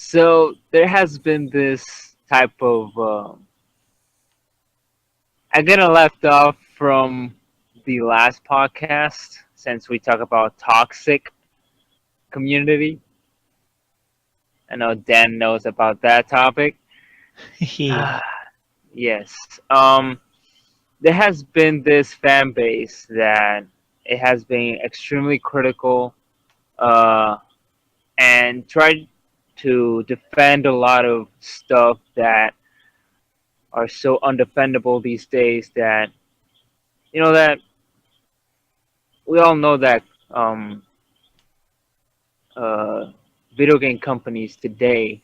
So there has been this type of. I get left off from the last podcast since we talk about toxic community. I know Dan knows about that topic. Yeah. Yes. There has been this fan base that it has been extremely critical uh, and tried to defend a lot of stuff that are so undefendable these days that that we all know that um, uh, video game companies today.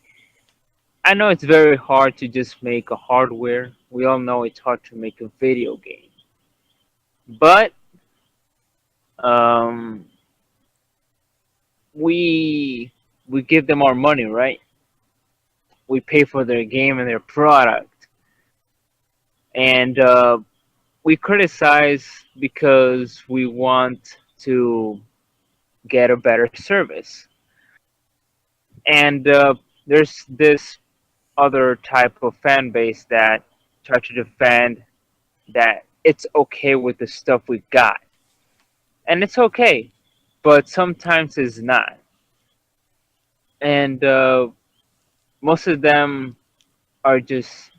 I know it's very hard to just make a hardware. We all know it's hard to make a video game, but um, we we give them our money, right? We pay for their game and their product, and we criticize because we want to get a better service. And there's this other type of fan base that try to defend that it's okay with the stuff we got, and it's okay, but sometimes it's not. And most of them are just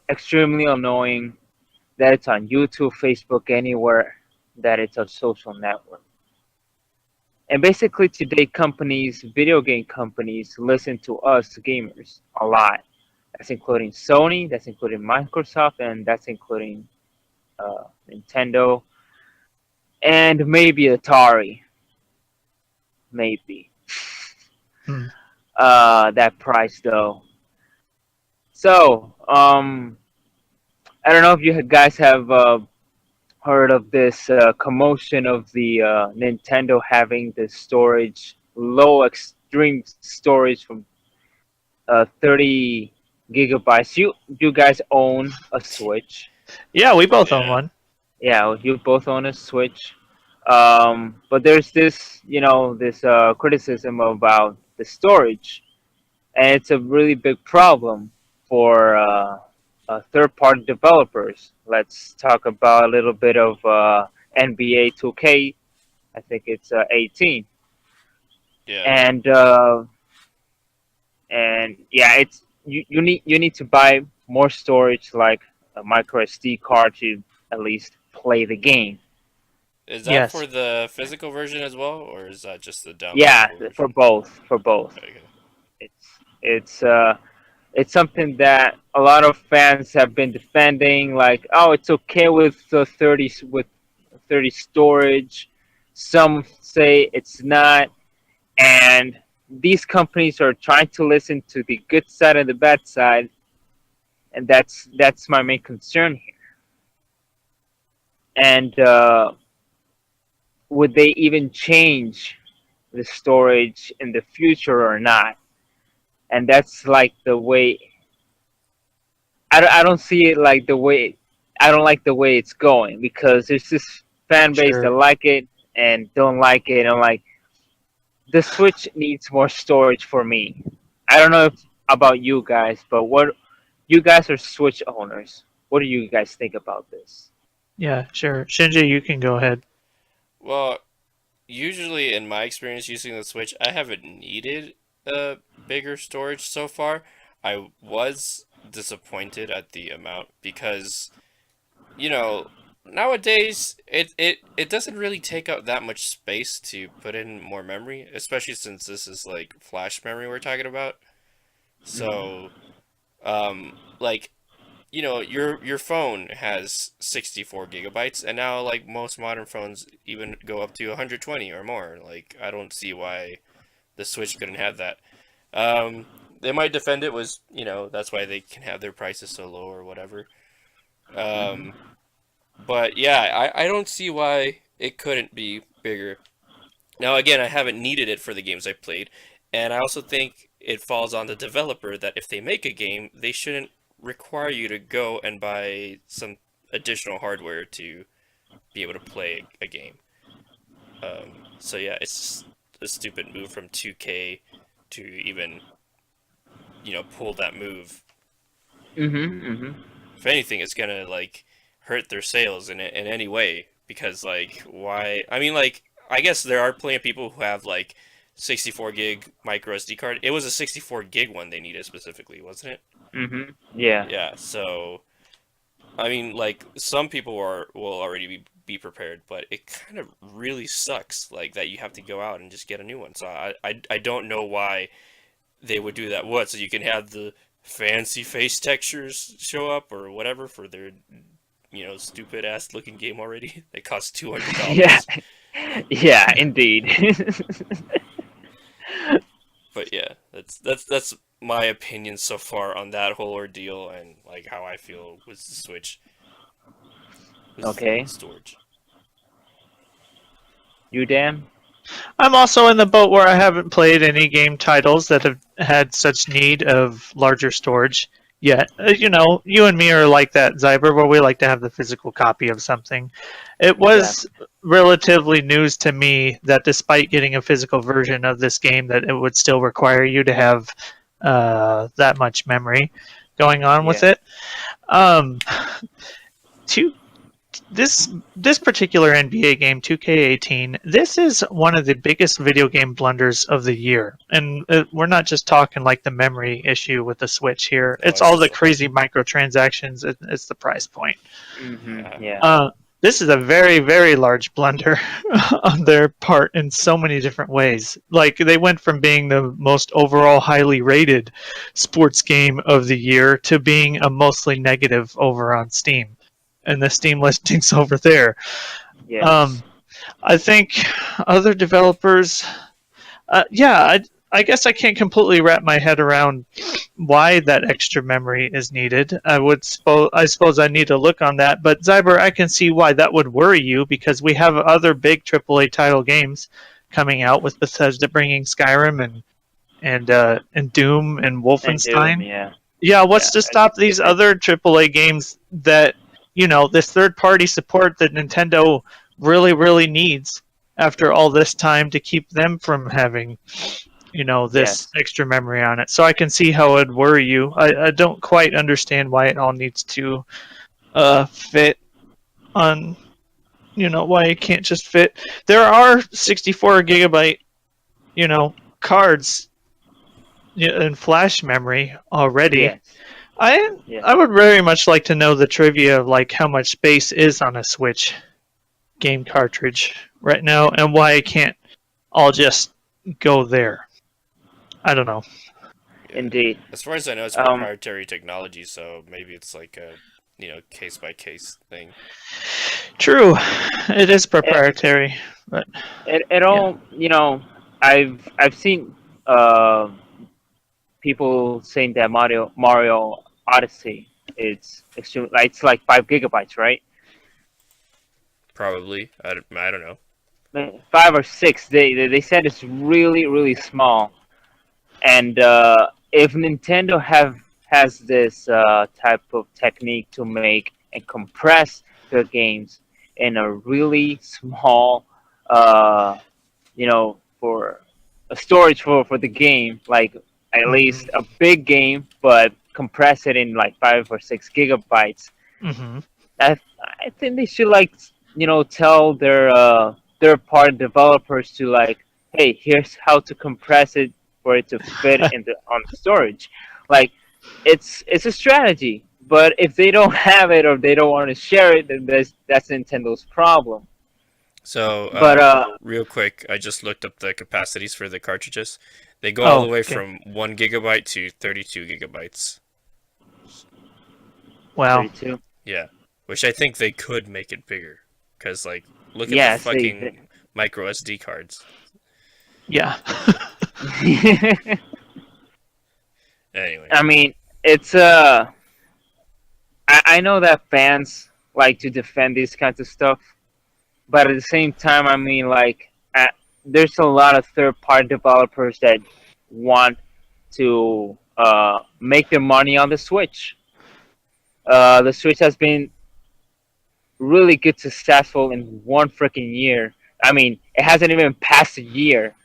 extremely annoying. That it's on YouTube, Facebook, anywhere that it's a social network. And basically, today, companies, video game companies, listen to us gamers a lot. That's including Sony, that's including Microsoft, and that's including Nintendo, and maybe Atari, maybe. Hmm. That price though. So, I don't know if you guys have heard of this commotion of the Nintendo having the storage, low extreme storage from 30 gigabytes. You guys own a Switch. Yeah, we both own Yeah. one. Yeah, you both own a Switch. But there's this, this criticism about the storage, and it's a really big problem for third-party developers. Let's talk about a little bit of NBA 2K. I think it's 18, Yeah. and yeah, it's you need to buy more storage, like a micro SD card, to at least play the game. Is that for Yes. the physical version as well, or is that just the Yeah, downloadable for version? both, for both. Okay. It's something that a lot of fans have been defending, like, oh, it's okay with the 30 storage. Some say it's not, and these companies are trying to listen to the good side and the bad side, and that's my main concern here. And would they even change the storage in the future or not? And that's like the way I don't see it like the way I don't like the way it's going, because there's this fan base that Sure. like it and don't like it. I'm like, the Switch needs more storage for me. I don't know about you guys, but what you guys are Switch owners. What do you guys think about this? Yeah, sure. Shinja, you can go ahead. Well, usually in my experience using the Switch, I haven't needed a bigger storage so far. I was disappointed at the amount because, you know, nowadays it doesn't really take up that much space to put in more memory, especially since this is like flash memory we're talking about. Mm. So, like your phone has 64 gigabytes, and now like most modern phones even go up to 120 or more. Like I don't see why the Switch couldn't have that. They might defend it was, that's why they can have their prices so low or whatever. Um, Hmm. but yeah, I don't see why it couldn't be bigger. Now again, I haven't needed it for the games I've played, and I also think it falls on the developer that if they make a game, they shouldn't require you to go and buy some additional hardware to be able to play a game. So yeah, a stupid move from 2K to even pull that move. Mm-hmm. If anything, it's gonna like hurt their sales in any way because like why? I mean like I guess there are plenty of people who have like 64 gig micro SD card. It was a 64 gig one they needed specifically, wasn't it? Mm-hmm. Yeah. Yeah. So I mean like some people will already be prepared, but it kind of really sucks like that you have to go out and just get a new one. So I don't know why they would do that. What? So you can have the fancy face textures show up or whatever for their stupid ass looking game already. They cost Yeah. $200. Yeah. Indeed. But yeah, that's my opinion so far on that whole ordeal and like how I feel with the Switch with Okay. storage. You, Dan? I'm also in the boat where I haven't played any game titles that have had such need of larger storage yet. You and me are like that, Zyber, where we like to have the physical copy of something. It was Exactly. relatively news to me that despite getting a physical version of this game, that it would still require you to have that much memory going on with Yeah. it. To this particular NBA game, 2K18, this is one of the biggest video game blunders of the year. And we're not just talking like the memory issue with the Switch here. Oh, It's all the so crazy microtransactions. It's the price point. Mm-hmm. yeah. Yeah. This is a very, very large blunder on their part in so many different ways. Like, they went from being the most overall highly rated sports game of the year to being a mostly negative over on Steam and the Steam listings over there. Yes. I think other developers, I guess I can't completely wrap my head around why that extra memory is needed. I suppose I need to look on that. But Zyber, I can see why that would worry you because we have other big AAA title games coming out with Bethesda bringing Skyrim and Doom and And Doom. Wolfenstein. Yeah. Yeah, what's Yeah. to stop these Different. other AAA games that, this third party support that Nintendo really, really needs after all this time to keep them from having, this Yes. extra memory on it. So I can see how it would worry you. I don't quite understand why it all needs to fit on, why it can't just fit. There are 64 gigabyte, cards in flash memory already. Yes. I Yeah. I would very much like to know the trivia of like how much space is on a Switch game cartridge right now and why it can't all just go there. I don't know. Yeah. Indeed. As far as I know, it's Um. proprietary technology, so maybe it's like a case by case thing. True, it is It, proprietary, but it yeah. all. I've seen people saying that Mario Odyssey it's extreme. Like, it's like 5 gigabytes, right? Probably. I don't know. 5 or 6. They said it's really small. And if Nintendo has this type of technique to make and compress their games in a really small, for a storage for the game, like at Hmm. least a big game, but compress it in like 5 or 6 gigabytes. Hmm. I I think they should like tell their part developers to like, hey, here's how to compress it for it to fit in the on the storage. Like it's a strategy, but if they don't have it or they don't want to share it, then that's Nintendo's problem. So, But real quick, I just looked up the capacities for the cartridges. They go all the Oh, way okay. from 1 gigabyte to 32 gigabytes. Wow. 32. Yeah, which I think they could make it bigger. Because, like, look at the Yes, fucking micro SD cards. Yeah. Anyway, I mean, it's I know that fans like to defend these kinds of stuff, but at the same time, I mean, like, there's a lot of third-party developers that want to make their money on the Switch. The Switch has been really good, successful in one freaking year. I mean, it hasn't even passed a year,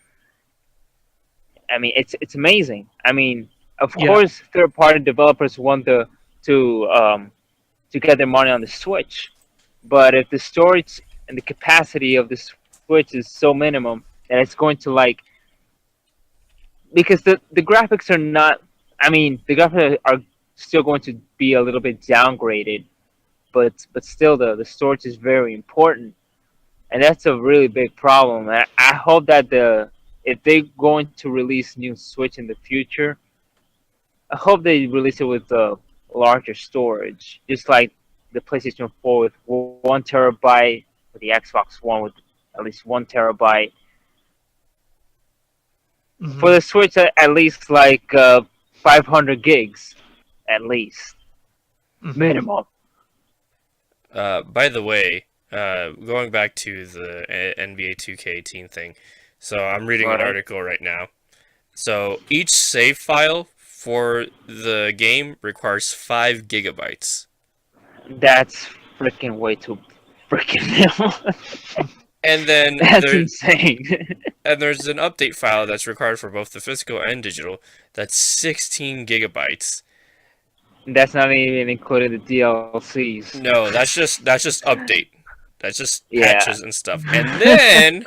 I mean, it's amazing. I mean, of Yeah. course, third-party developers want to to get their money on the Switch, but if the storage and the capacity of the Switch is so minimum that it's going to like because the graphics are not. I mean, the graphics are still going to be a little bit downgraded, but still the storage is very important, and that's a really big problem. I hope that the if they're going to release new Switch in the future, I hope they release it with a larger storage, just like the PlayStation 4 with 1 TB, or the Xbox One with at least 1 TB. For Hmm. the Switch, at least like 500 gigs, at least Hmm. minimum. By the way, going back to the NBA 2K18 thing, so I'm reading an Right? article right now. So each save file for the game requires 5 GB. That's freaking way too freaking. And then That's insane. there's an update file that's required for both the physical and digital. That's 16 GB. That's not even including the DLCs. No, that's just update. That's just Yeah. patches and stuff. And then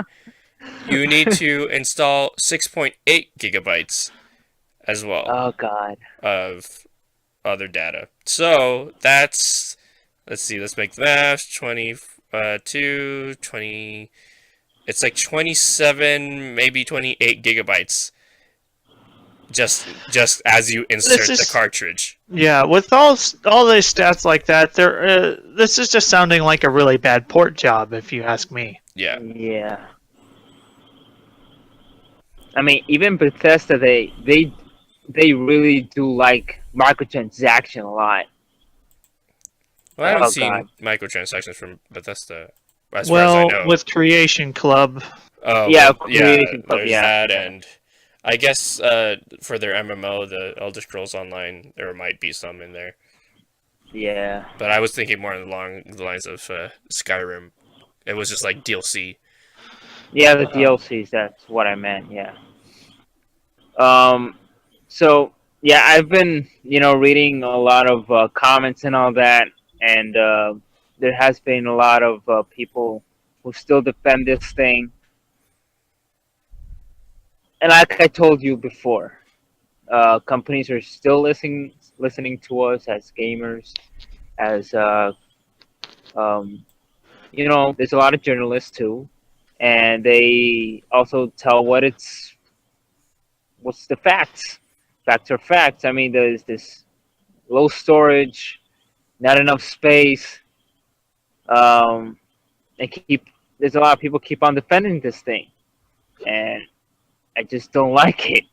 you need to install 6.8 GB as well Oh God. of other data. So that's, let's see, let's make the math. 20. It's like 27, maybe 28 GB. Just as you This insert the is cartridge. Yeah, with all these stats like that, this is just sounding like a really bad port job, if you ask me. Yeah. Yeah. I mean, even Bethesda, they really do like microtransaction a lot. Well, I haven't Oh seen God. microtransactions from Bethesda, as far as I Well, know. with Creation Club, Oh Yeah, well, yeah. Creation Club. There's Yeah. that, and I guess for their MMO, the Elder Scrolls Online, there might be some in there. Yeah. But I was thinking more along the lines of Skyrim. It was just like DLC. Yeah, the uh, DLCs. That's what I meant. Yeah. Um. So yeah, I've been reading a lot of comments and all that, and there has been a lot of people who still defend this thing. And like I told you before, companies are still listening to us as gamers, as um, there's a lot of journalists too, and they also tell what's the facts. Facts are facts. I mean, there's this low storage, not enough space, um, and keep there's a lot of people keep on defending this thing, and I just don't like it.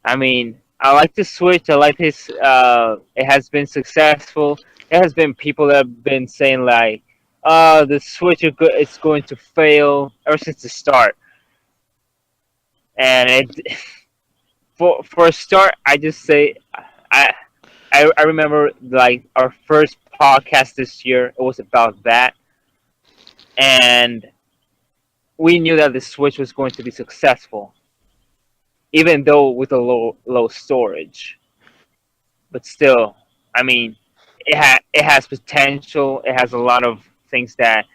I mean, I like the Switch. I like this. It has been successful. There has been people that have been saying like, the Switch it's going to fail ever since the start. And it for a start, I just say, I I remember like our first podcast this year. It was about that, and we knew that the Switch was going to be successful, even though with a low storage. But still, I mean, it has potential. It has a lot of things that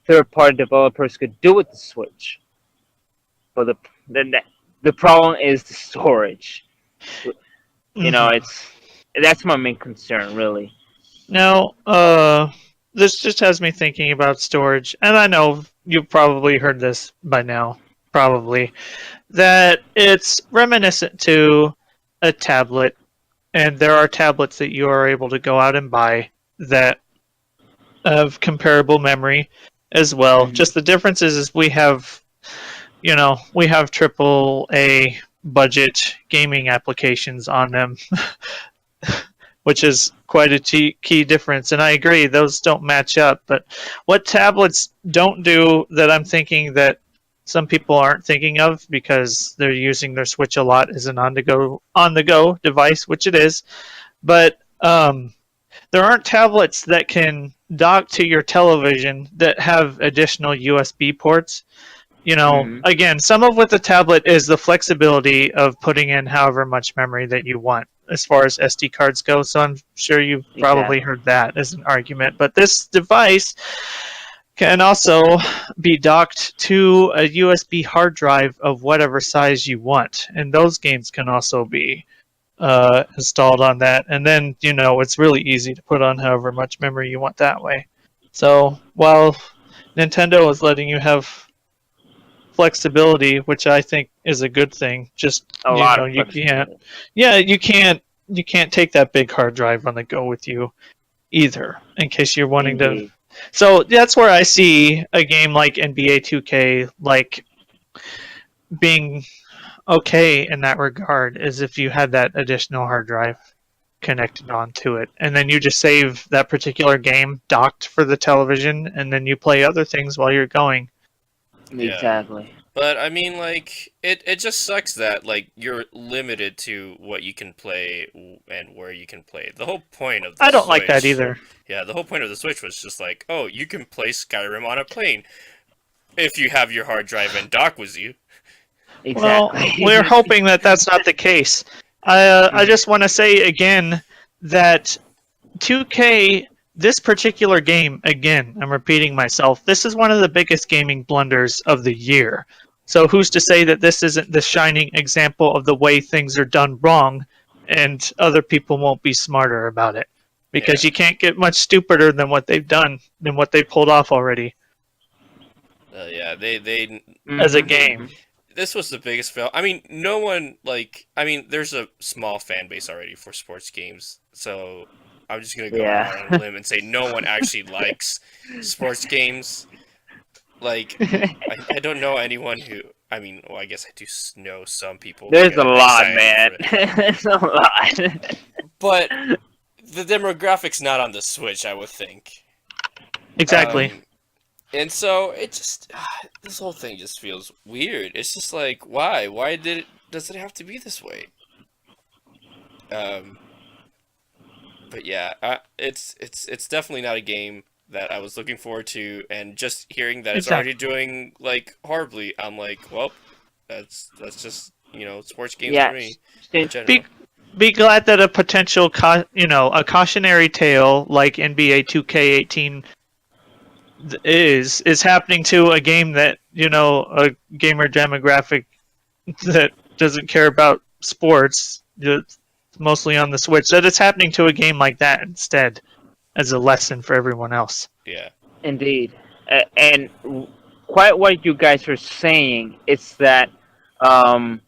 third party developers could do with the Switch. But the the problem is the storage. mhm. It's that's my main concern, really. Now, this just has me thinking about storage, and I know you've probably heard this by now, probably, that it's reminiscent to a tablet, and there are tablets that you are able to go out and buy that have comparable memory as well. Hmm. Just the difference is we have triple A budget gaming applications on them, which is quite a key difference. And I agree, those don't match up. But what tablets don't do that I'm thinking that some people aren't thinking of because they're using their Switch a lot as an on the go device, which it is. But there aren't tablets that can dock to your television that have additional USB ports. Hmm. Again, some of with the tablet is the flexibility of putting in however much memory that you want as far as SD cards go. So I'm sure you've probably Exactly. heard that as an argument. But this device can also be docked to a USB hard drive of whatever size you want. And those games can also be installed on that. And then, it's really easy to put on however much memory you want that way. So while Nintendo is letting you have flexibility, which I think is a good thing. Just A lot of you can't. flexibility. Yeah, you can't take that big hard drive on the go with you either, in case you're wanting to. Indeed. So that's where I see a game like NBA 2K like being okay in that regard, is if you had that additional hard drive connected onto it, and then you just save that particular game docked for the television, and then you play other things while you're going. Yeah. Exactly. But I mean, like, it just sucks that like you're limited to what you can play and where you can play. The whole point of the I don't like that Switch, either. yeah, the whole point of the Switch was just like, oh, you can play Skyrim on a plane if you have your hard drive and dock with you. Well, we're Exactly. hoping that that's not the case. I Mhm. just want to say again that 2K, this particular game, again, I'm repeating myself, this is one of the biggest gaming blunders of the year. So who's to say that this isn't the shining example of the way things are done wrong, and other people won't be smarter about it? Because Yeah, you can't get much stupider than what they've done, than what they pulled off already yeah, they as a Mhm. game. Mhm. this was the biggest fail. I mean, no one like. I mean, there's a small fan base already for sports games, so I'm just gonna go Yeah. out on a limb and say no one actually likes sports games. Like, I don't know anyone who. I mean, well, I guess I do know some people who There's a get lot, excited man. for it, There's a lot. but the demographics not on the Switch, I would think. Exactly. Um, and so it just this whole thing just feels weird. It's just like, why? Why did it? Does it have to be this way? Um, but yeah, it's definitely not a game that I was looking forward to, and just hearing that it's already Exactly. doing like horribly, I'm like, well, that's just sports games for Yeah. me in Shin- Be general. be glad that a potential a cautionary tale like NBA 2K18 is happening to a game that a gamer demographic that doesn't care about sports, mostly on the Switch, that it's happening to a game like that instead as a lesson for everyone else. Yeah, Indeed. And quite what you guys are saying is that um,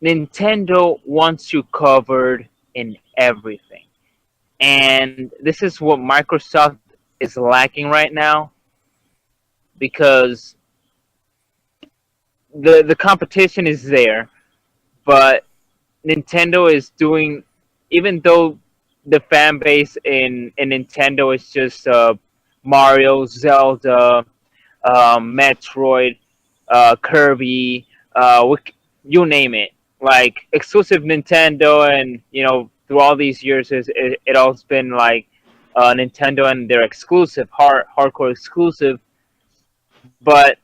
Nintendo wants you covered in everything. And this is what Microsoft is lacking right now because the competition is there, but Nintendo is doing, even though the fan base in Nintendo is just Mario, Zelda, Metroid, Kirby, you name it. Like exclusive Nintendo, and through all these years, it all's been like Nintendo and their exclusive, hardcore exclusive. But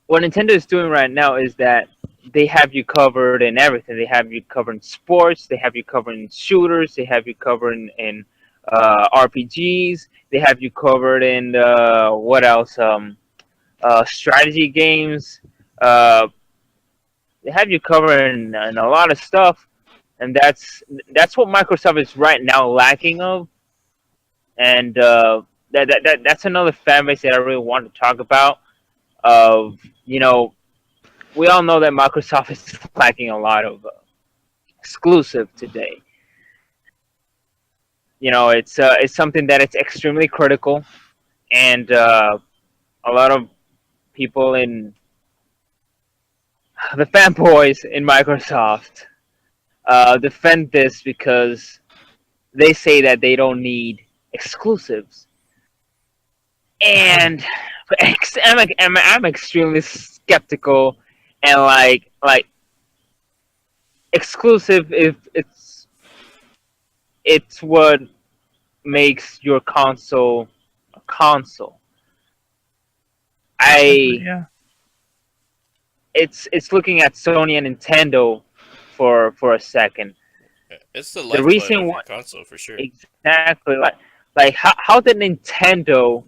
what Nintendo is doing right now is that they have you covered in everything. They have you covered in sports. They have you covered in shooters. They have you covered in RPGs. They have you covered in what else? Strategy games. Uh, they have you covered in a lot of stuff, and that's what Microsoft is right now lacking of. And that's another fan base that I really want to talk about. Of we all know that Microsoft is lacking a lot of exclusive today. It's something that it's extremely critical, and a lot of people in the fanboys in Microsoft defend this because they say that they don't need exclusives, and I'm extremely skeptical, and like exclusive if it's what makes your console a console. Exactly. I Yeah. it's looking at Sony and Nintendo for a second. It's the The lifeblood reason of why your console for sure. exactly like how did Nintendo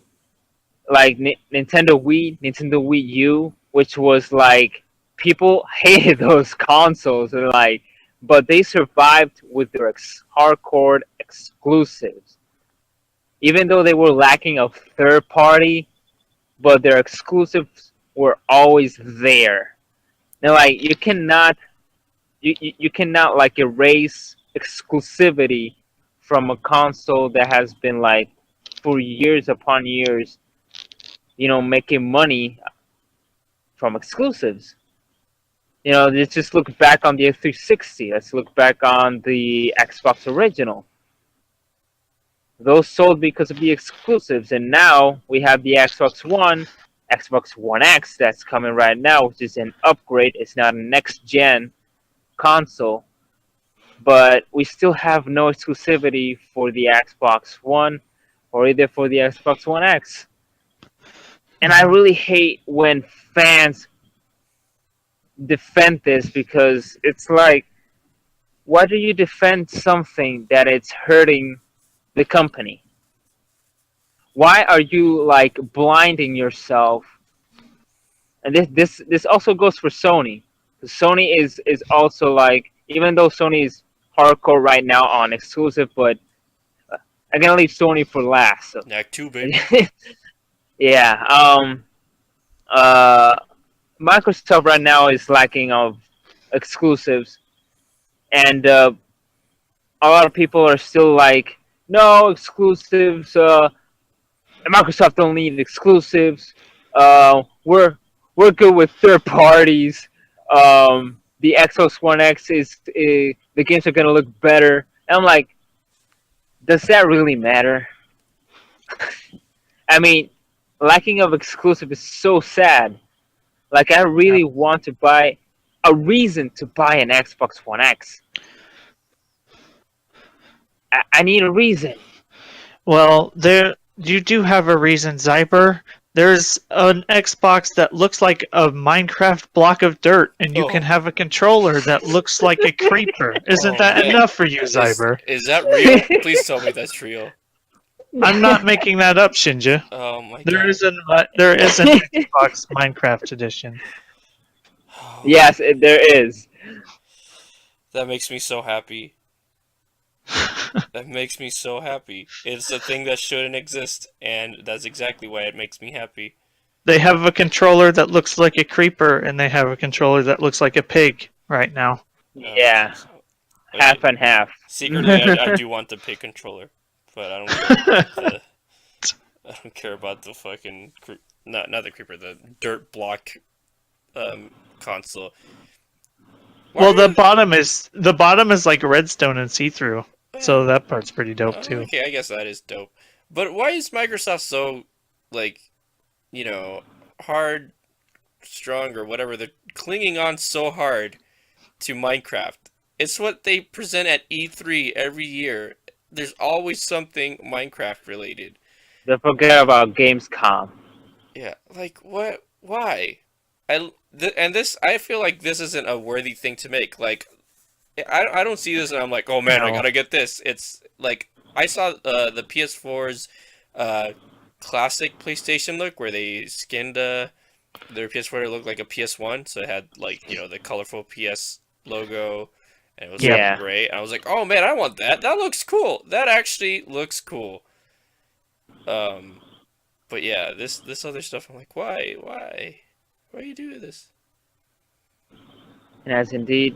like Nintendo Wii, Nintendo Wii U, which was like people hated those consoles and like, but they survived with their hardcore exclusives, even though they were lacking of third party, but their exclusives were always there. And like you cannot like erase exclusivity from a console that has been like for years upon years, making money from exclusives. Let's just look back on the 360. Let's look back on the Xbox original. Those sold because of the exclusives, and now we have the Xbox One, Xbox One X that's coming right now, which is an upgrade. It's not a next gen console, but we still have no exclusivity for the Xbox One or either for the Xbox One X. And I really hate when fans defend this because it's like, why do you defend something that it's hurting the company? Why are you like blinding yourself? And this also goes for Sony. Sony is also like, even though Sony is hardcore right now on exclusive, but I'm gonna leave Sony for last. So. Act 2, baby. Yeah. Uh, Microsoft right now is lacking of exclusives, and a lot of people are still like, no exclusives. Microsoft don't need exclusives. We're good with third parties. The Xbox One X the games are gonna look better. And I'm like, does that really matter? I mean, lacking of exclusive is so sad. Like, I Yeah. really want to buy a reason to buy an Xbox One X. I need a reason. Well, there you do have a reason, Zyber. There's an Xbox that looks like a Minecraft block of dirt, and you can Oh, have a controller that looks like a creeper. Isn't oh that man. enough for you, Is Zyber? is that real? Please tell me that's real. I'm not making that up, Shinja. Oh my There god. is an Xbox Minecraft edition. Oh, Yes, there is. that makes me so happy. That makes me so happy. It's a thing that shouldn't exist, and that's exactly why it makes me happy. They have a controller that looks like a creeper, and they have a controller that looks like a pig right now. Yeah, Jeez. half Okay. and half. Secretly, I do want the pig controller, but I don't care about the. I don't care about the fucking not the creeper, the dirt block console. Why Well, are you? the bottom is like redstone and see through, Yeah. so that part's pretty dope too. Okay, I guess that is dope. But why is Microsoft so like, you know, hard, strong, or whatever? They're clinging on so hard to Minecraft. It's what they present at E3 every year. There's always something Minecraft related. Don't forget about Gamescom. Yeah, like what? Why? And this, I feel like this isn't a worthy thing to make. Like, I don't see this and I'm like, oh man, I No. gotta get this. It's like I saw the PS4's uh, classic PlayStation look where they skinned their PS4 to look like a PS1, so it had like the colorful PS logo, and it was Yep. super Yeah. great. And I was like, oh man, I want that. That looks cool. That actually looks cool. Um, but yeah, this other stuff, I'm like, why are you doing this? And as indeed,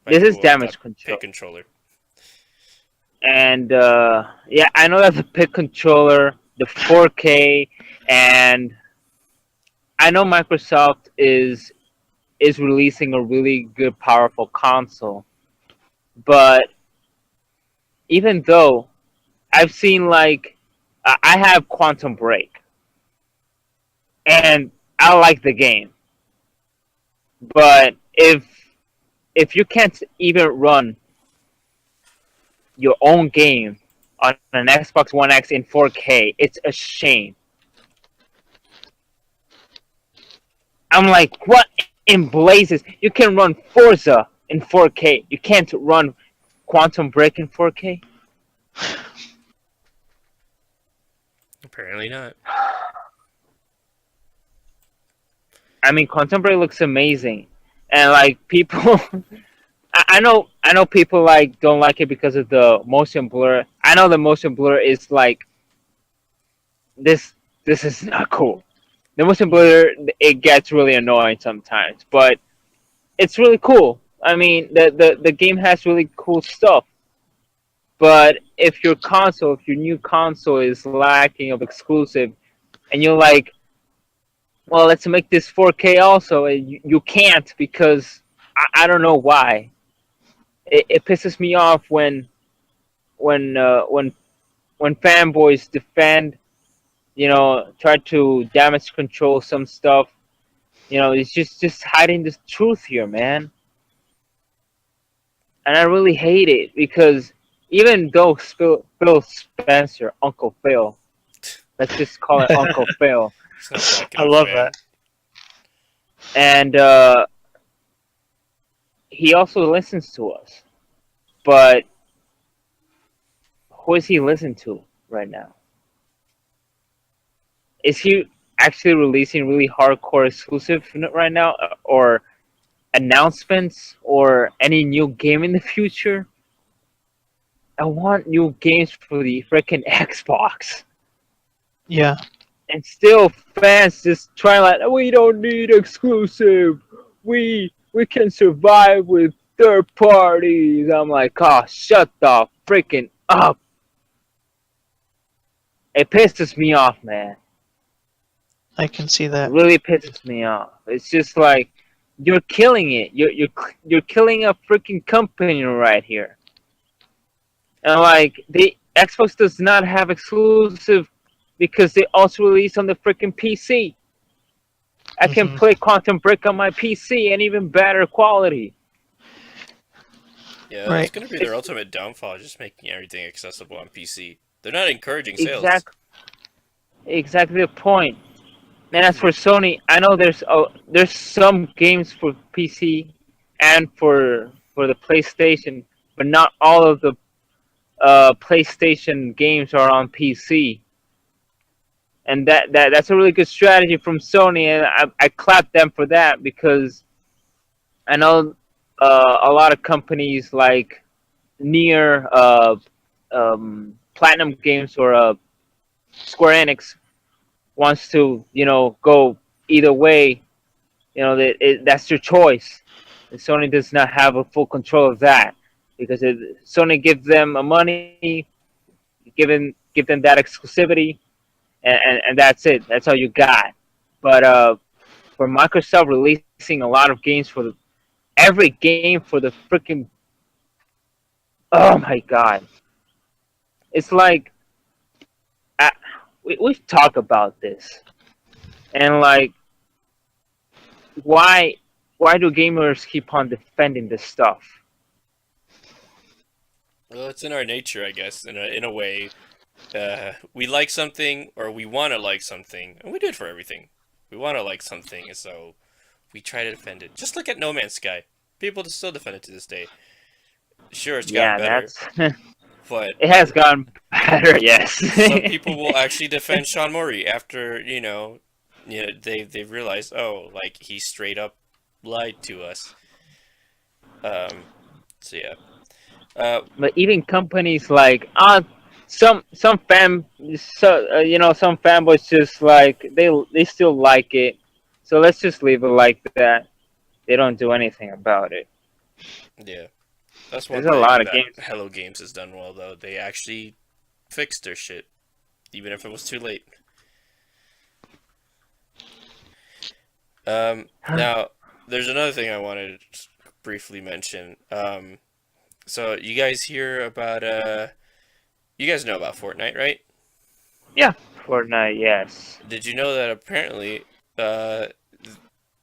By this is people with that damage pay control. controller. And yeah, I know that the PIC controller, the 4K, and I know Microsoft is releasing a really good, powerful console. But even though I've seen like I have Quantum Break, and I like the game, but if you can't even run your own game on an Xbox One X in 4K, it's a shame. I'm like, what in blazes. You can run Forza in 4K. You can't run Quantum Break in 4K. Apparently not. I mean, Quantum Break looks amazing, and like people, I know people like don't like it because of the motion blur. I know the motion blur is like this. This is not cool. The motion blur, it gets really annoying sometimes, but it's really cool. I mean, the game has really cool stuff. But if your new console is lacking of exclusive, and you're like, well, let's make this 4K also, and you can't because I don't know why. It pisses me off when uh, when when fanboys defend, try to damage control some stuff. It's just hiding the truth here, man. And I really hate it because even though Phil Spencer, Uncle Phil, let's just call it Uncle Phil, He's not that good I of a love fan. that. and he also listens to us. But who is he listening to right now? Is he actually releasing really hardcore exclusive right now, or announcements, or any new game in the future? I want new games for the freaking Xbox. Yeah, And still fans just trying like, we don't need exclusive. We can survive with third parties. I'm like, oh, shut the freaking up. It pisses me off, man. I can see It that. really pisses me off. It's just like you're killing it. You're killing a freaking company right here. And like the Xbox does not have exclusive because they also release on the freaking PC. I can Hmm. play Quantum Break on my PC and even better quality. Yeah, that's Right. gonna be their It's ultimate downfall, just making everything accessible on PC. They're not encouraging sales. exact exactly the point. And as for Sony, I know there's some games for PC and for the PlayStation, but not all of the PlayStation games are on PC. And that's a really good strategy from Sony, and I clap them for that because I know a lot of companies like near Platinum Games or Square Enix wants to go either way. That's your choice. And Sony does not have a full control of that because Sony gives them a money, give them that exclusivity, and that's it. That's all you got. But for Microsoft releasing a lot of games for every game for the freaking, oh my god, it's like uh, we've talked about this, and like why why do gamers keep on defending this stuff? Well, it's in our nature, I guess, in a way. We like something, or we want to like something, and we do it for everything. We want to like something, and so we try to defend it. Just look at No Man's Sky. People still defend it to this day. Sure, it's gotten Yeah, better, that's but it has gotten better. Yes. some people will actually defend Sean Murray after they've realized, oh, like he straight up lied to us. Um, so yeah. But even companies like some fan some fanboys just like they still like it, so let's just leave it like that. They don't do anything about it. Yeah, that's one There's a thing lot of that games. Hello Games has done well, though. They actually fixed their shit, even if it was too late. Now, there's another thing I wanted to briefly mention. So you guys hear about you guys know about Fortnite, right? Yeah. Fortnite, yes. Did you know that apparently, uh,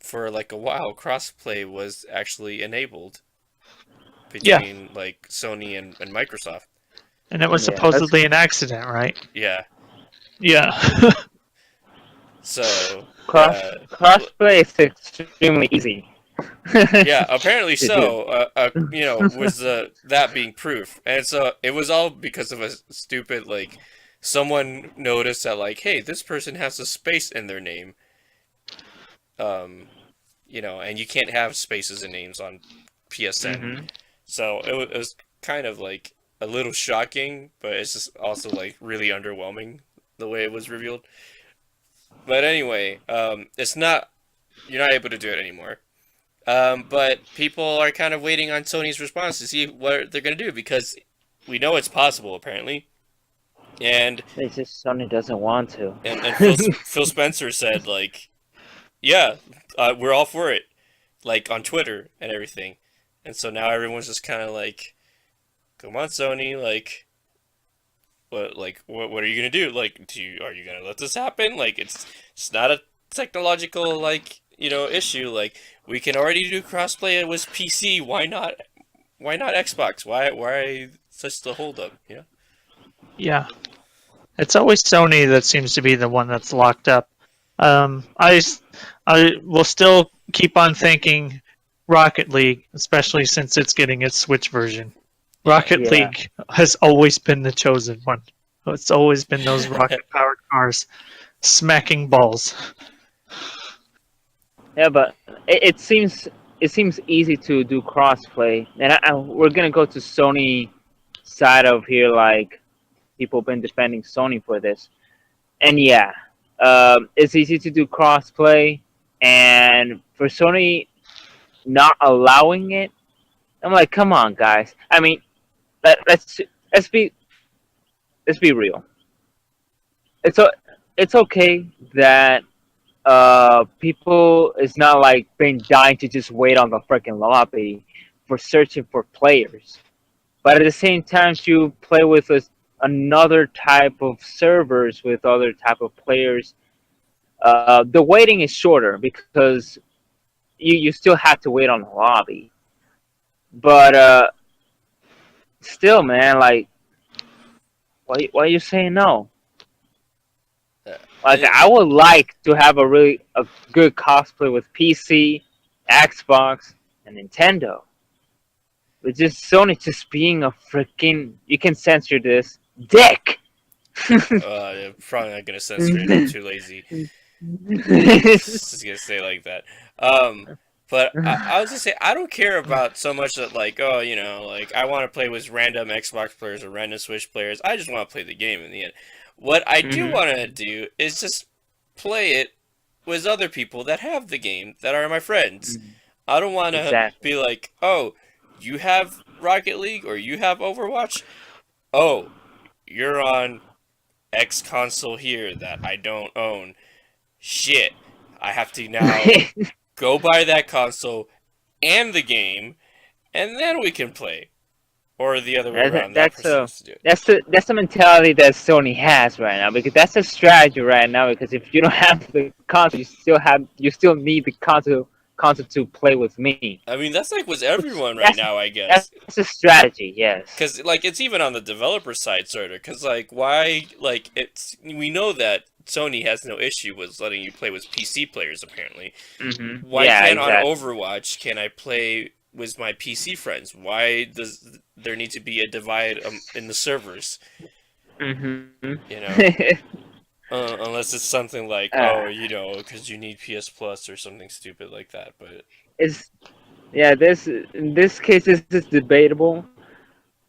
for like a while, crossplay was actually enabled Yeah. between like Sony and Microsoft? And it was Yeah, that's supposedly an accident, right? Yeah. Yeah. So Uh, Crossplay is extremely easy yeah, apparently to do. so. Was that being proof, and so it was all because of a stupid like someone noticed that like, hey, this person has a space in their name. Um, and you can't have spaces in names on PSN. Hmm. So it was kind of like a little shocking, but it's just also like really underwhelming the way it was revealed. But anyway, it's not you're not able to do it anymore. But people are kind of waiting on Sony's response to see what they're gonna do because we know it's possible apparently, and It's just Sony doesn't want to. and Phil Spencer said like, yeah, we're all for it, like on Twitter and everything, and so now everyone's just kind of like, come on Sony, what are you gonna do? Like, are you gonna let this happen? Like, it's not a technological issue. Like, we can already do crossplay with PC. Why not Xbox? Why such the holdup? Yeah, it's always Sony that seems to be the one that's locked up. I will still keep on thinking Rocket League, especially since it's getting its Switch version. Yeah. Rocket Yeah. League has always been the chosen one. It's always been those rocket-powered cars smacking balls. Yeah, but it seems easy to do crossplay, and we're gonna go to Sony side of here. Like people been defending Sony for this, and yeah, it's easy to do crossplay, and for Sony not allowing it, I'm like, come on, guys. I mean, let's let's be let's be real. It's okay that people is not like been dying to just wait on the freaking lobby for searching for players, but at the same time you play with another type of servers with other type of players. The waiting is shorter because you still have to wait on the lobby, but still, man, like why are you saying no? Uh, Like it, I would like to have a good cosplay with PC, Xbox, and Nintendo. But just Sony just being a freaking, you can censor this, dick. I'm probably not gonna censor it. I'm too lazy. Just gonna say like that. But I was just say I don't care about so much that like like I want to play with random Xbox players or random Switch players. I just want to play the game in the end. What I do Hmm. want to do is just play it with other people that have the game that are my friends. I don't want to Exactly. be like, oh, you have Rocket League or you have Overwatch. Oh, you're on X console here that I don't own. Shit, I have to now go buy that console and the game, and then we can play. Or the other way around, that That's person a has to do it. that's the mentality that Sony has right now because that's a strategy right now because if you don't have the console you still need the console to play with me. I mean, that's like with Which everyone right now, I guess. that's a strategy, yes. Because, like, it's even on the developer side, sort of. Because, like, why, like, we know that Sony has no issue with letting you play with PC players, apparently. Why Yeah, can't on exactly. Overwatch can I play with my PC friends? Why does there need to be a divide in the servers? Hmm. You know, unless it's something like, uh, oh, because you need PS Plus or something stupid like that. But it's yeah. This in this case, this is debatable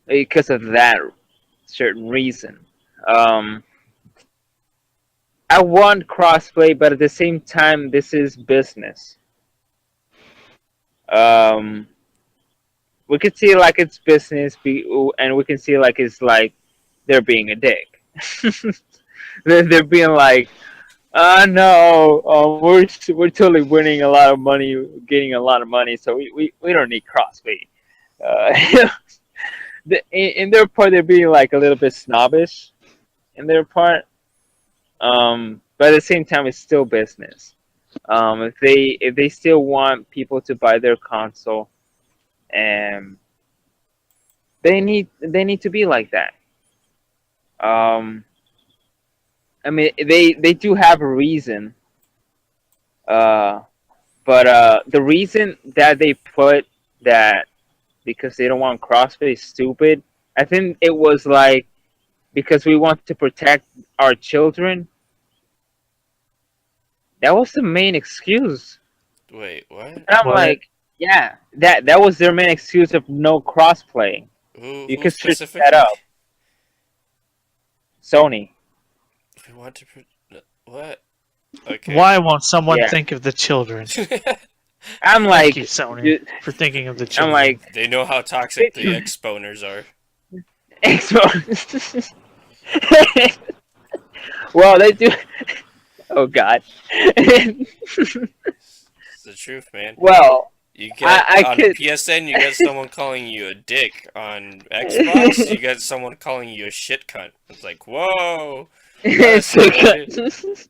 because of that certain reason. Um, I want crossplay, but at the same time, this is business. Um, we could see like it's business, and we can see like it's like they're being a dick. They're being like, no, we're totally winning a lot of money, getting a lot of money, so we don't need crossplay. Uh, in their part, they're being like a little bit snobbish in their part. But at the same time, it's still business. If they still want people to buy their console, and they need to be like that. Um, I mean, they do have a reason Uh, but the reason that they put that because they don't want crossplay is stupid. I think it was like because we want to protect our children. That was the main excuse. Wait, what? And I'm What? like, yeah, that was their main excuse of no crossplay. Who You who could switch that specifically? up. Sony. We want to what? Okay. Why won't someone Yeah. think of the children? I'm Thank you, like, Sony, dude, for thinking of the I'm children. like, They know how toxic the exponers are. Xbox. Well, they do. Oh God. It's the truth, man. Well, You get I on could. PSN, you get someone calling you a dick. On Xbox, you get someone calling you a shit cunt. It's like, whoa, not It's escalated.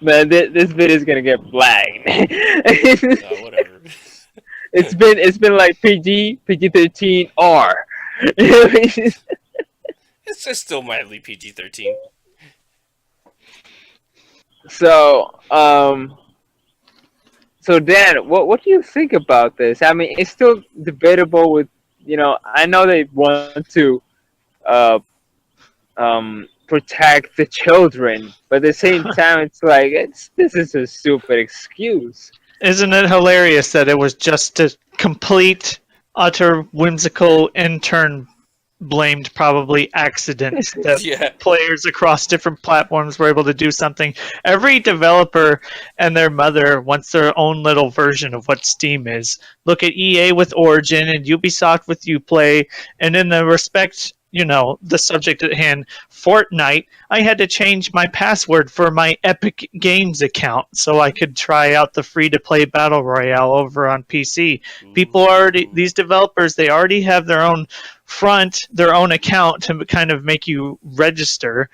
Man, this video is gonna get flagged. Whatever. It's been like PG 13 R. It's just still mildly PG-13. So so Dan, what do you think about this? I mean, it's still debatable. With I know they want to uh protect the children, but at the same time, it's like this is a stupid excuse. Isn't it hilarious that it was just a complete, utter, whimsical intern blamed probably accident that Yeah. players across different platforms were able to do something. Every developer and their mother wants their own little version of what Steam is. Look at EA with Origin and Ubisoft with Uplay, and in the respect, the subject at hand, Fortnite, I had to change my password for my Epic Games account so I could try out the free-to-play Battle Royale over on PC. These developers, they already have their own their own account to kind of make you register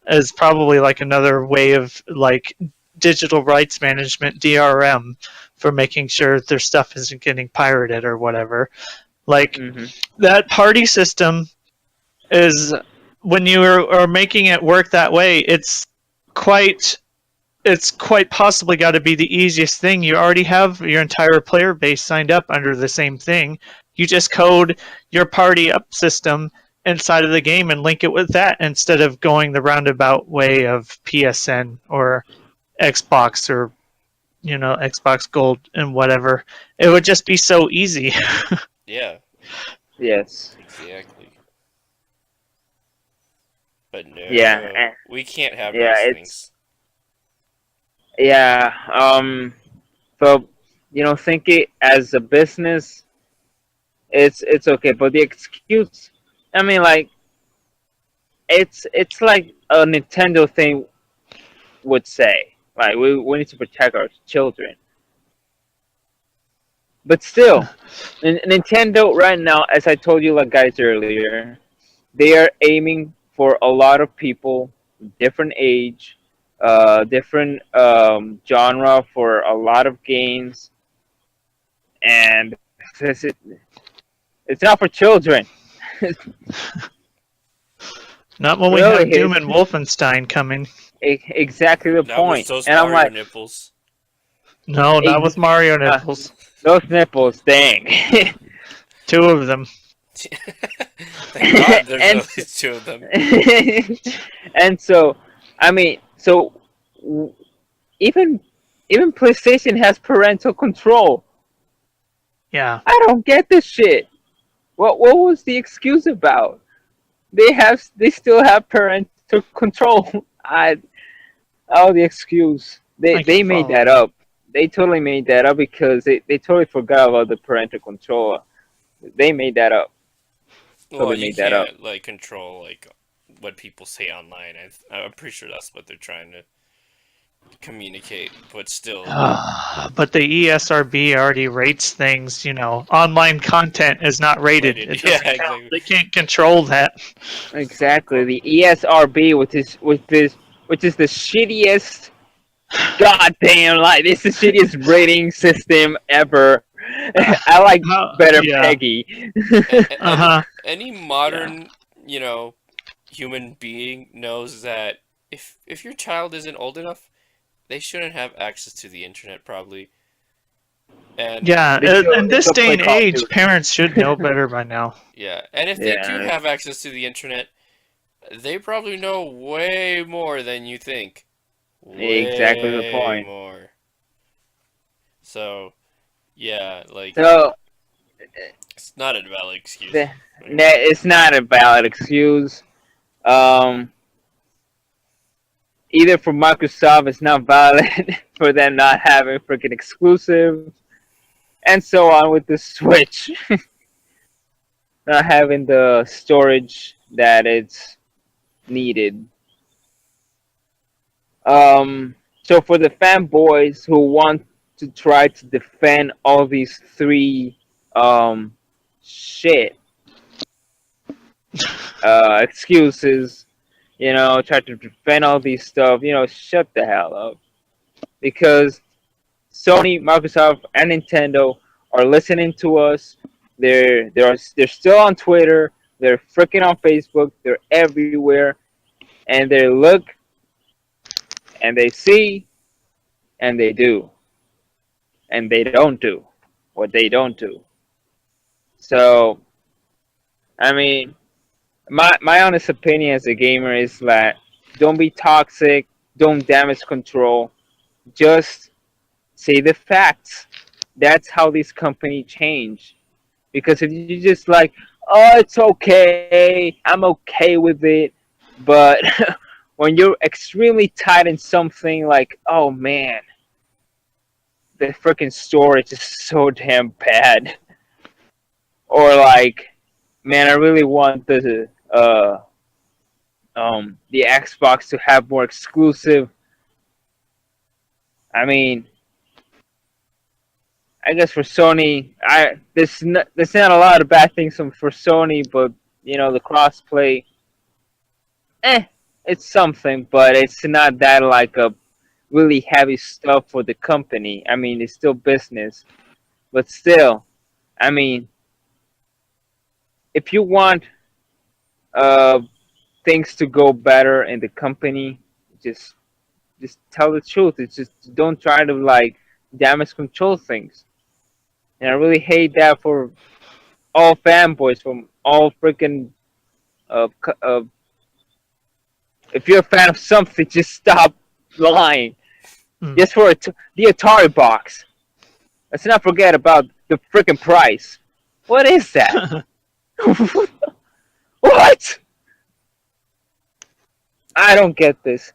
as probably like another way of like digital rights management DRM for making sure their stuff isn't getting pirated or whatever. Like Hmm. that party system is when you are making it work that way, quite it's quite possibly got to be the easiest thing. You already have your entire player base signed up under the same thing. You just code your party up system inside of the game and link it with that instead of going the roundabout way of PSN or Xbox or Xbox Gold and whatever. It would just be so easy. Yeah, Yes. exactly. But Yeah. no, we can't have Yeah. nice It's things. yeah. So think it as a business. It's okay, but the excuse. I mean, like it's like a Nintendo thing would say. Like we need to protect our children. But still, Nintendo right now, as I told you, like guys earlier, they are aiming for a lot of people, different age, different genre for a lot of games, and it's not for children. Not when we have Really, Doom and Wolfenstein coming. exactly the Not with point. those And I'm Mario like, nipples. No, not with Mario uh, nipples. those nipples, dang. Two of them. Thank God there's and at least two of them. and so, I mean, so w- even even PlayStation has parental control. Yeah. I don't get this shit. What was the excuse about? They still have parental control. I Oh, the excuse. They I can they made follow that that. up. They totally made that up because they totally forgot about the parental control. They made that up. Well, Totally you made that up. can't like control like what people say online. I'm pretty sure that's what they're trying to communicate. But still, But the ESRB already rates things, online content is not rated. rated. It Yeah, doesn't count. exactly. They can't control that. Exactly. The ESRB, which is the shittiest. Goddamn, like this is the shittiest rating system ever. I like better Yeah. Peggy. Any Uh-huh. any Yeah. modern human being knows that if your child isn't old enough, they shouldn't have access to the internet probably. And Yeah, in They this still day play and Call of age, Duty. parents should know better by now. yeah, and if they do Yeah, have access to the internet, they probably know way more than you think. exactly the Way point. more. So, yeah, like So it's not a valid excuse. the, it's not a valid excuse. Um, Either for Microsoft, it's not valid for them not having freaking exclusive, and so on with the Switch, not having the storage that it's needed. So for the fanboys who want to try to defend all these three um, shit excuses, try to defend all these stuff, shut the hell up. Because Sony, Microsoft, and Nintendo are listening to us. They're still on Twitter. They're freaking on Facebook. They're everywhere, and they look and they see and they do and they don't do what they don't do. So I mean, my honest opinion as a gamer is that don't be toxic, don't damage control, just say the facts. That's how these companies change. Because if you just like, oh, it's okay, I'm okay with it, but when you're extremely tight in something like, oh man, the freaking storage is so damn bad, or like, man, I really want the Xbox to have more exclusive. I mean, I guess for Sony, there's not a lot of bad things for Sony, but the crossplay, eh, it's something, but it's not that like a really heavy stuff for the company. I mean, it's still business, but still, I mean, if you want uh things to go better in the company, just just tell the truth. It's just don't try to like damage control things. And I really hate that for all fanboys from all freaking if you're a fan of something, just stop lying. Mm. Just for the Atari box. Let's not forget about the freaking price. What is that? What? I don't get this.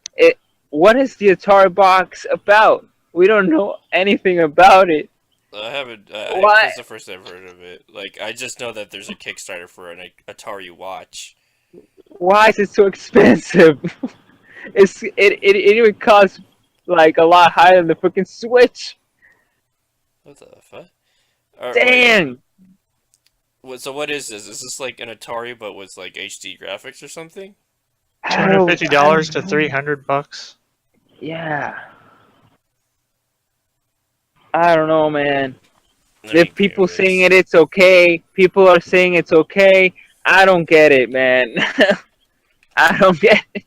What is the Atari box about? We don't know anything about it. I haven't. Why? This is the first I've heard of it. Like, I just know that there's a Kickstarter for an Atari watch. Why is it so expensive? It even costs like a lot higher than the freaking Switch. What the fuck? Wait, Dang. so what is this? Is this like an Atari but with like HD graphics or something? Two I hundred don't. fifty I dollars don't to know. $300. Yeah. I don't know, man. Let If me people Google saying this. it's okay, people are saying it's okay. I don't get it, man. I don't get it.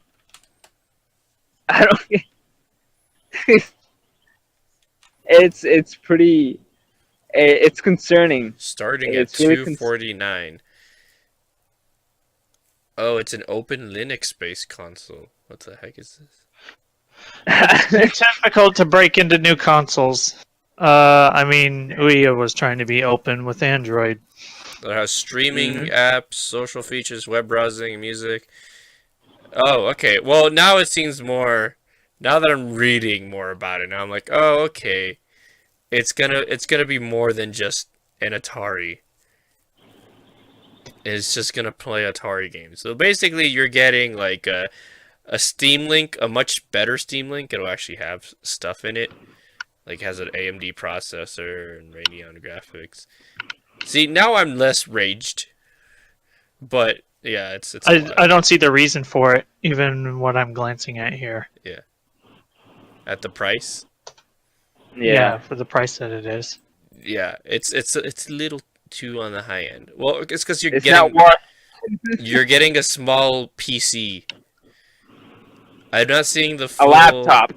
I don't get it. It's pretty. It's concerning. Starting at It's really 249. Oh, it's an open Linux based console. What the heck is this? It's difficult to break into new consoles. I mean, Ouya was trying to be open with Android. It has streaming Mhm. apps, social features, web browsing, music. Oh, okay. Well, now it seems more. Now that I'm reading more about it, now I'm like, oh, okay. It's gonna be more than just an Atari. It's just gonna play Atari games. So basically, you're getting like a Steam Link, a much better Steam Link. It'll actually have stuff in it, like has an AMD processor and Radeon graphics. See, now I'm less raged, but yeah, it's a lot. I don't see the reason for it, even what I'm glancing at here. Yeah, at the price. Yeah, Yeah. for the price that it is. Yeah, it's a little too on the high end. Well, it's because It's not worth you're getting a small PC. I'm not seeing the a full. laptop.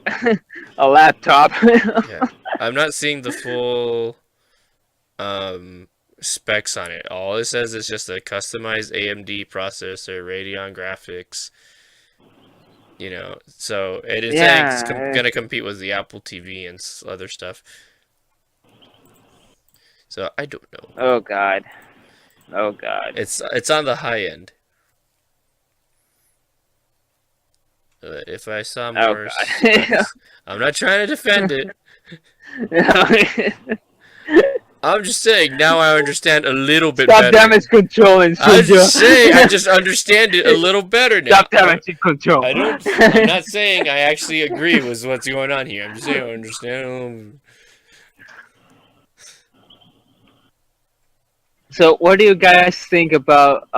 a laptop. Yeah, I'm not seeing the full um, specs on it. All it says is just a customized AMD processor, Radeon graphics. So it is saying it's Yeah. gonna compete with the Apple TV and other stuff. So I don't know. Oh God. Oh God. It's on the high end. If I saw Oh more God. specs, I'm not trying to defend it. I'm just saying now I understand a little bit Stop better. damage controlling, I just say I Shinja. just understand it a little better now. Stop damage control. I don't. I'm not saying I actually agree with what's going on here. I'm just saying I understand. So, what do you guys think about?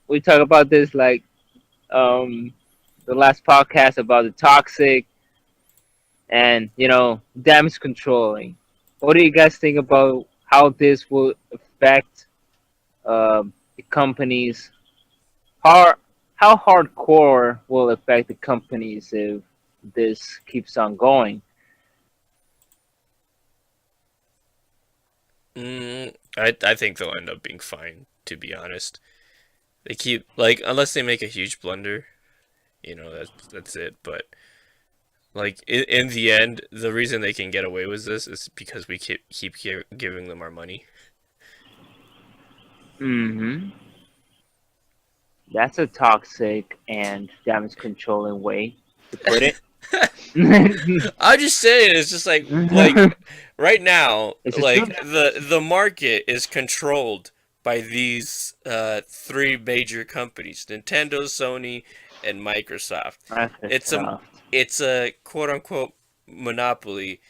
We talk about this like um, the last podcast about the toxic and damage controlling. What do you guys think about how this will affect the companies? How hardcore will affect the companies if this keeps on going? I think they'll end up being fine. To be honest, they keep like unless they make a huge blunder, that's it. But like in the end, the reason they can get away with this is because we keep giving them our money. Hmm. That's a toxic and damage controlling way to put it. I'm just saying, it's just like right now, It's just like true. the market is controlled by these three major companies: Nintendo, Sony, and Microsoft. It's a Microsoft. it's a quote unquote monopoly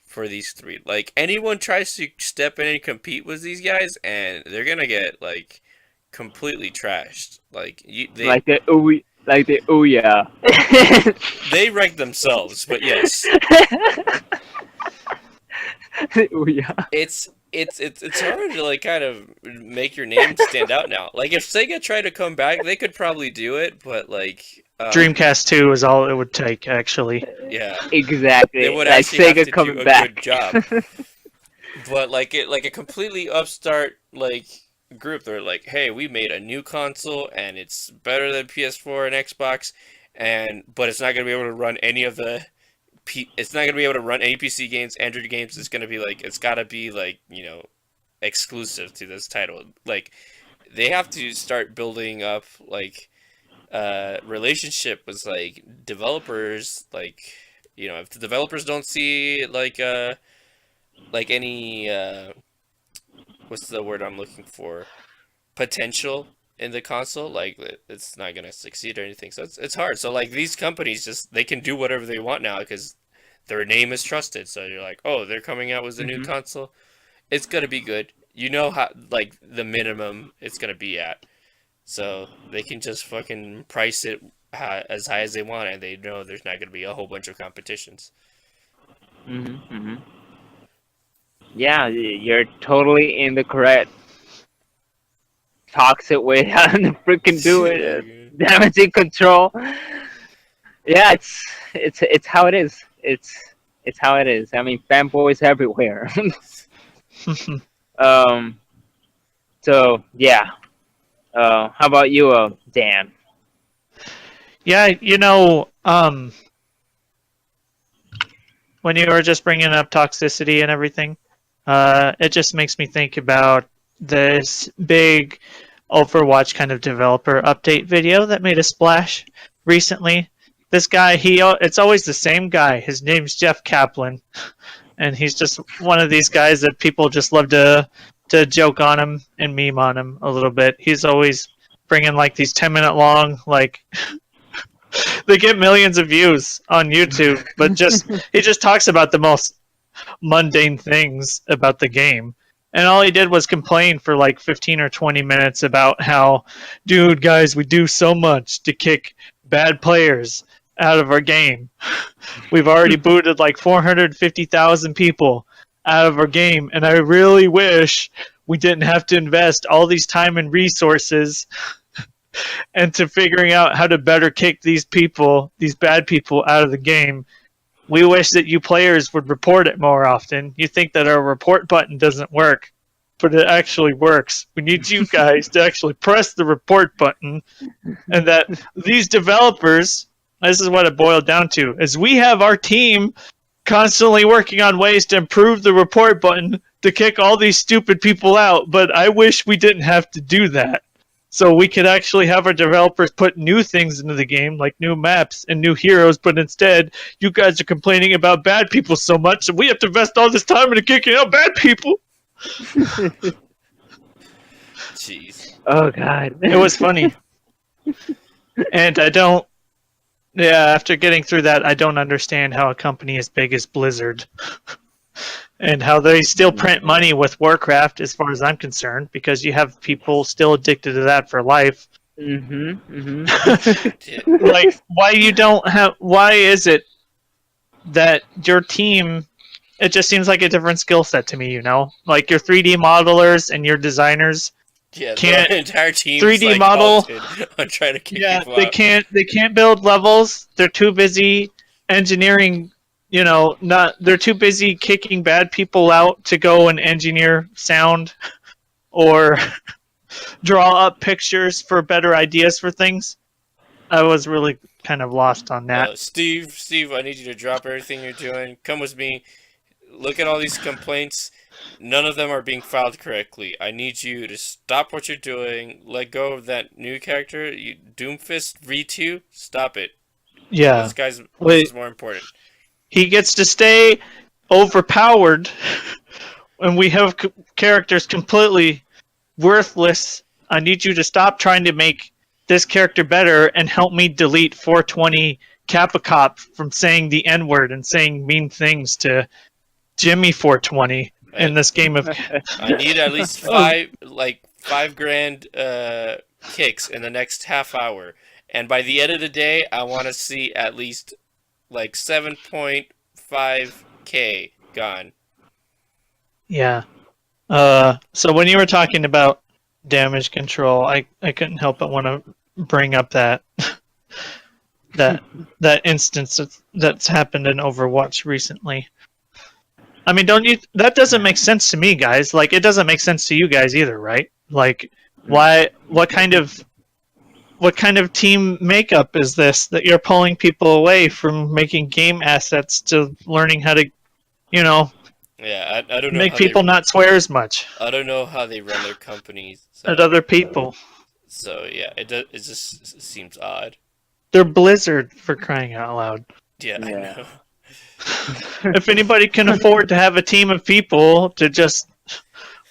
for these three. Like anyone tries to step in and compete with these guys, and they're gonna get like completely trashed. Like Like the Ouya. they wreck themselves, but yes. Ouya. It's hard to like kind of make your name stand out now. Like if Sega tried to come back, they could probably do it, but like Dreamcast 2 is all it would take, actually. yeah, they Exactly. would Like actually have Sega to do coming a good back. job. But like a completely upstart like group, they're like, "Hey, we made a new console and it's better than PS4 and Xbox, and but it's not going to be able to run any of the it's not going to be able to run any PC games, Android games. It's going to be like it's got to be like, exclusive to this title. Like they have to start building up like relationship with like developers, like if the developers don't see like any what's the word I'm looking for, potential in the console, like it's not gonna succeed or anything. So it's hard. So like these companies just they can do whatever they want now because their name is trusted. So you're like, oh, they're coming out with a new Hmm. console, it's gonna be good. You know how like the minimum it's gonna be at, so they can just fucking price it as high as they want, and they know there's not gonna be a whole bunch of competitions. Hmm. Hmm. Yeah, you're totally in the correct toxic way how to freaking do it. Damaging control. Yeah, it's how it is. It's how it is. I mean, fanboys everywhere. um. So yeah. How about you, Dan? Yeah, when you were just bringing up toxicity and everything, it just makes me think about this big Overwatch kind of developer update video that made a splash recently. This guy, it's always the same guy. His name's Jeff Kaplan, and he's just one of these guys that people just love to joke on him and meme on him a little bit. He's always bringing like these 10-minute long like they get millions of views on YouTube, but he just talks about the most mundane things about the game. And all he did was complain for like 15 or 20 minutes about how, dude, guys, we do so much to kick bad players out of our game. We've already booted like 450,000 people out of our game, and I really wish we didn't have to invest all these time and resources into figuring out how to better kick these bad people out of the game. We wish that you players would report it more often. You think that our report button doesn't work, but it actually works. We need you guys to actually press the report button, and that these developers, this is what it boiled down to, is we have our team constantly working on ways to improve the report button to kick all these stupid people out, but I wish we didn't have to do that. So we could actually have our developers put new things into the game, like new maps and new heroes, but instead, you guys are complaining about bad people so much, and we have to invest all this time into kicking out bad people. Jeez. Oh God. It was funny. And I don't, yeah, after getting through that, I don't understand how a company as big as Blizzard and how they still print money with Warcraft, as far as I'm concerned, because you have people still addicted to that for life. Like, why is it that your team, it just seems like a different skill set to me, you know? Like your 3D modelers and your designers Yeah, can't the entire team 3D like model. halted on trying to kick Yeah, people they out. can't build levels. They're too busy engineering, you know, they're too busy kicking bad people out to go and engineer sound or draw up pictures for better ideas for things. I was really kind of lost on that. Steve, I need you to drop everything you're doing. Come with me. Look at all these complaints. None of them are being filed correctly. I need you to stop what you're doing. Let go of that new character. Doomfist V2. Stop it. Yeah. This Wait. is more important. He gets to stay overpowered, and we have characters completely worthless. I need you to stop trying to make this character better and help me delete 420 Kappa Cop from saying the N-word and saying mean things to Jimmy 420 in this game of... I need at least $5,000 kicks in the next half hour. And by the end of the day, I want to see at least like 7.5K gone. Yeah. So when you were talking about damage control, I couldn't help but want to bring up that that instance that's happened in Overwatch recently. I mean, that doesn't make sense to me, guys. Like, it doesn't make sense to you guys either, right? Like, what kind of team makeup is this that you're pulling people away from making game assets to learning how to, you know, Yeah, I don't know make how people not swear as much I don't know how they run their companies. at other people? So yeah, it just seems odd. They're Blizzard, for crying out loud. Yeah, I Yeah. know. If anybody can afford to have a team of people to just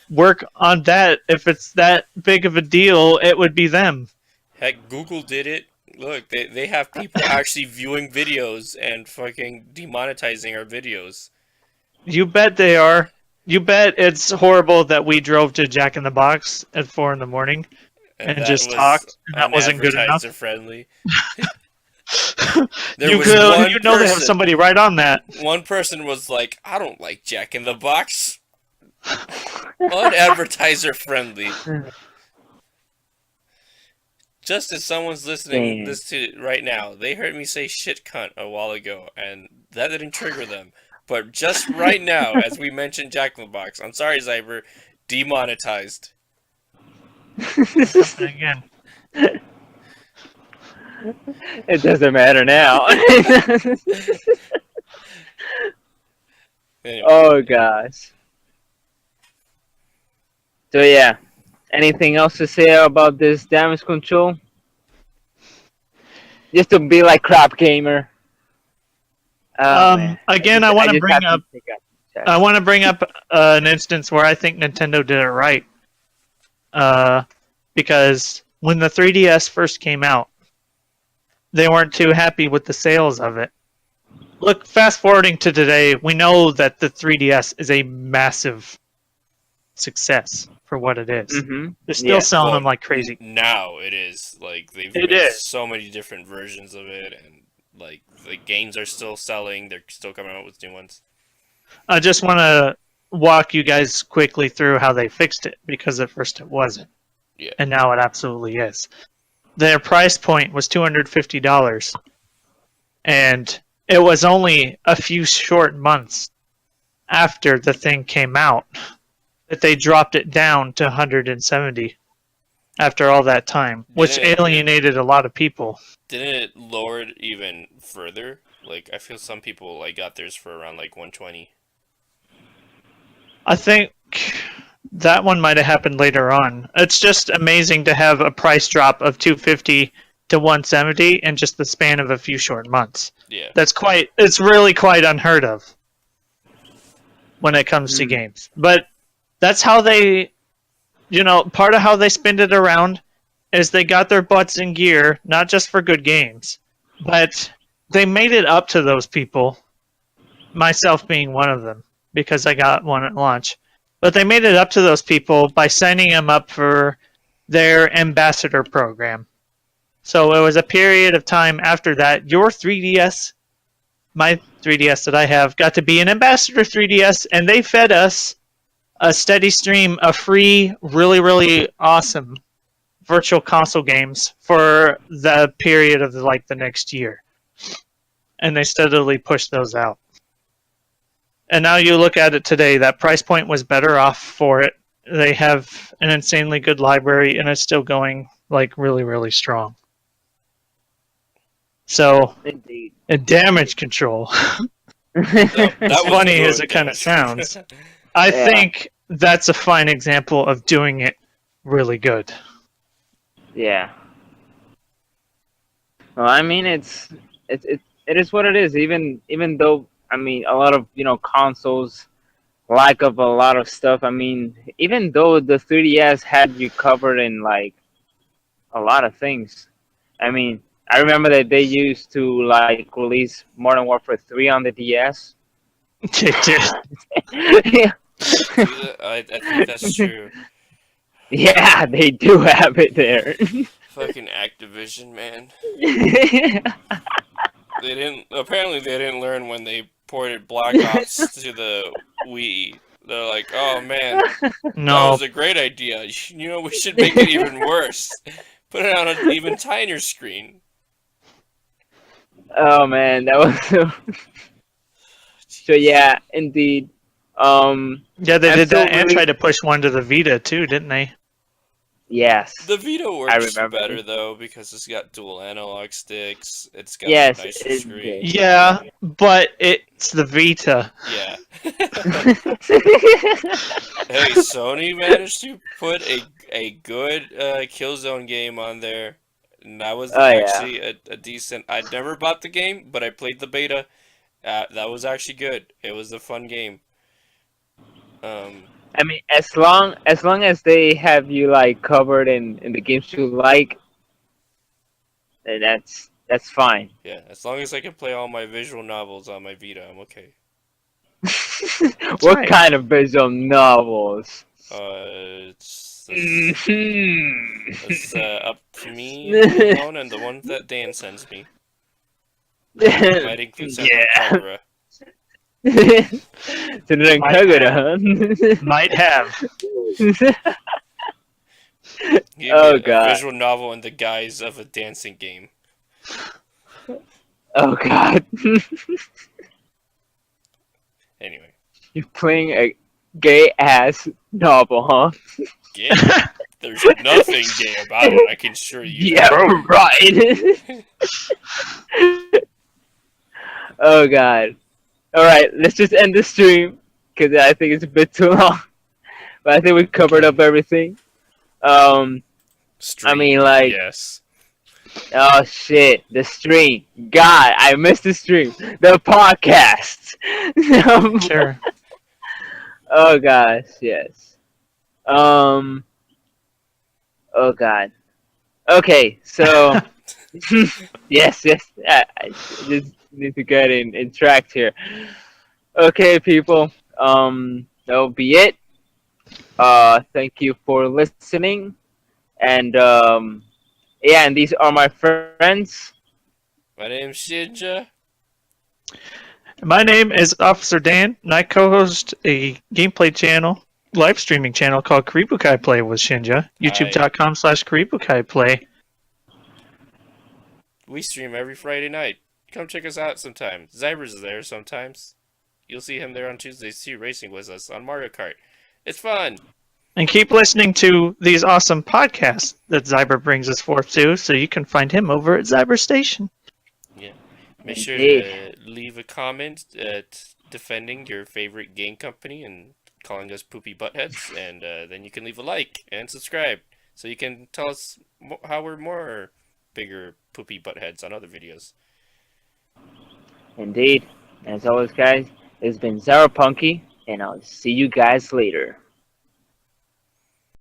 work on that, if it's that big of a deal, it would be them. Heck, Google did it. Look, they have people actually viewing videos and fucking demonetizing our videos. You bet they are. You bet it's horrible that we drove to Jack in the Box at 4 a.m. and that just was talked, and that wasn't good enough. unadvertiser friendly. You know they have somebody right on that. One person was like, "I don't like Jack in the Box." Unadvertiser friendly. Just as someone's listening this to right now, they heard me say shit cunt a while ago, and that didn't trigger them. But just right now, as we mentioned Jack in the Box, I'm sorry, Zyber, demonetized. Again. It doesn't matter now. Anyway, Oh gosh. So yeah, anything else to say about this damage control? Just to be like crap gamer. Oh, man. Again, I want to just bring have up. pick up the chat. I want to bring up an instance where I think Nintendo did it right. Because when the 3DS first came out, they weren't too happy with the sales of it. Look, fast forwarding to today, we know that the 3DS is a massive success for what it is. They're still selling them like crazy. Now it is. Like, they've It made is. so many different versions of it, and like the games are still selling. They're still coming out with new ones. I just want to walk you guys quickly through how they fixed it, because at first it wasn't. Yeah. And now it absolutely is. Their price point was $250. And it was only a few short months after the thing came out that they dropped it down to 170 after all that time, which Didn't alienated a lot of people. didn't it lower it even further? Like I feel some people like got theirs for around like 120. I think that one might have happened later on. It's just amazing to have a price drop of 250 to 170 in just the span of a few short months. Yeah. It's really quite unheard of when it comes to games. But that's how they, part of how they spin it around is they got their butts in gear, not just for good games, but they made it up to those people, myself being one of them, because I got one at launch. But they made it up to those people by signing them up for their ambassador program. So it was a period of time after that. Your 3DS, my 3DS that I have, got to be an ambassador 3DS, and they fed us a steady stream of free, really, really awesome virtual console games for the period of the next year. And they steadily pushed those out. And now you look at it today, that price point was better off for it. They have an insanely good library, and it's still going really, really strong. So, Indeed. and damage control. That As was funny good as it kind of damage. sounds, I Yeah. think that's a fine example of doing it really good. Yeah. Well, I mean, it is what it is. Even though, I mean, a lot of consoles lack of a lot of stuff. I mean, even though the 3DS had you covered in like a lot of things. I mean, I remember that they used to like release Modern Warfare 3 on the DS. They did. Yeah. I think that's true. Yeah, they do have it there. Fucking Activision, man. Apparently they didn't learn when they ported Black Ops to the Wii. They're like, oh man, that No, was a great idea. We should make it even worse. Put it on an even tinier screen. Oh man, that was so. Yeah, indeed. yeah, they I'm did still that and really- tried to push one to the Vita too, didn't they? Yes. The Vita I works remember. better though because it's got dual analog sticks. It's got Yes, a nicer it screen. did. Yeah, but it's the Vita. Yeah. Hey, Sony managed to put a good Killzone game on there, and that was Oh, yeah. actually a decent. I never bought the game, but I played the beta. That was actually good. It was a fun game. I mean, as long as they have you like covered in the games you like, then that's fine. Yeah, as long as I can play all my visual novels on my Vita, I'm okay. What right. kind of visual novels? It's Mhm. up to me alone and the ones that Dan sends me. Might include Santa Yeah. Kagura. Sendiri Kagura, Might have. huh? Give Oh, me a God. visual novel in the guise of a dancing game. Oh god. Anyway, You're playing a gay ass novel, huh? gay? There's nothing gay about it, I can assure you. Yeah, right. Oh god. Alright, let's just end the stream because I think it's a bit too long. But I think we covered up everything. Stream, mean, like- yes. Oh shit, the stream. God, I missed the stream. The podcast. Sure. Oh gosh, yes. Oh god. Okay, so yes. I just need to get in track here. Okay, people. That'll be it. Thank you for listening, and yeah, and these are my friends. My name's Shinja. My name is Officer Dan, and I co-host a gameplay channel, live streaming channel called Karibukai Play with Shinja. YouTube.com/Karibukai Play. We stream every Friday night. come check us out sometime. Zyber's there sometimes. You'll see him there on Tuesdays too, racing with us on Mario Kart. It's fun. And keep listening to these awesome podcasts that Zyber brings us forth to, so you can find him over at Zyber Station. Yeah. Make sure Indeed. to leave a comment defending your favorite game company and calling us poopy buttheads, and then you can leave a like and subscribe so you can tell us how we're more bigger poopy buttheads on other videos. Indeed. As always, guys, it's been Zara Punky, and I'll see you guys later.